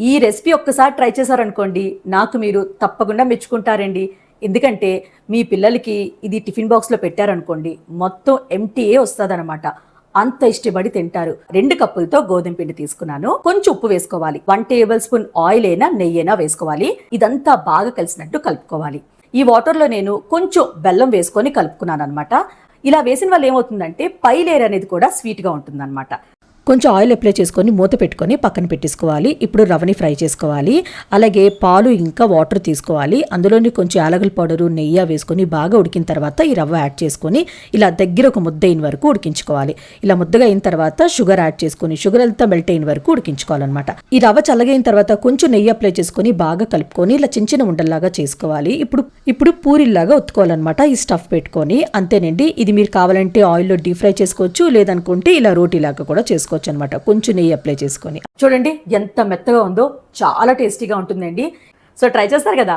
ఈ రెసిపీ ఒక్కసారి ట్రై చేశారనుకోండి, నాకు మీరు తప్పకుండా మెచ్చుకుంటారండి. ఎందుకంటే మీ పిల్లలకి ఇది టిఫిన్ బాక్స్‌లో పెట్టారనుకోండి, మొత్తం ఎంప్టీయే వస్తదనమాట. అంత ఇష్టపడి తింటారు. 2 కప్పులతో గోధుమ పిండి తీసుకున్నాను. కొంచెం ఉప్పు వేసుకోవాలి. 1 టేబుల్ స్పూన్ ఆయిల్ అయినా నెయ్యైనా వేసుకోవాలి. ఇదంతా బాగా కలిసినట్టు కలుపుకోవాలి. ఈ వాటర్‌లో నేను కొంచెం బెల్లం వేసుకొని కలుపుకున్నాననమాట. ఇలా వేసిన వల్ల ఏమవుతుందంటే పై లేయర్ అనేది కూడా స్వీట్‌గా ఉంటుందనమాట. కొంచెం ఆయిల్ అప్లై చేసుకొని మూత పెట్టుకొని పక్కన పెట్టేసుకోవాలి. ఇప్పుడు రవ్వని ఫ్రై చేసుకోవాలి. అలాగే పాలు ఇంకా వాటర్ తీసుకోవాలి. అందులోని కొంచెం యాలకుల పౌడరు, నెయ్యి వేసుకొని బాగా ఉడికిన తర్వాత ఈ రవ్వ యాడ్ చేసుకొని ఇలా దగ్గర ఒక ముద్ద అయిన వరకు ఉడికించుకోవాలి. ఇలా ముద్దగా అయిన తర్వాత షుగర్ యాడ్ చేసుకొని షుగర్ అంతా మెల్ట్ అయిన వరకు ఉడికించుకోవాలన్నమాట. ఈ రవ్వ చల్లగైన తర్వాత కొంచెం నెయ్యి అప్లై చేసుకొని బాగా కలుపుకొని ఇలా చిన్న చిన్న ఉండల్లాగా చేసుకోవాలి. ఇప్పుడు పూరిల్లాగా ఒత్తుకోవాలన్నమాట. ఈ స్టఫ్ పెట్టుకొని అంతేనండి. ఇది మీరు కావాలంటే ఆయిల్లో డీప్ ఫ్రై చేసుకోవచ్చు, లేదనుకుంటే ఇలా రోటీలాగా కూడా చేసుకోవచ్చు అనమాట. కొంచెం నెయ్యి అప్లై చేసుకొని చూడండి ఎంత మెత్తగా ఉందో, చాలా టేస్టీగా ఉంటుందండి. సో ట్రై చేస్తారు కదా.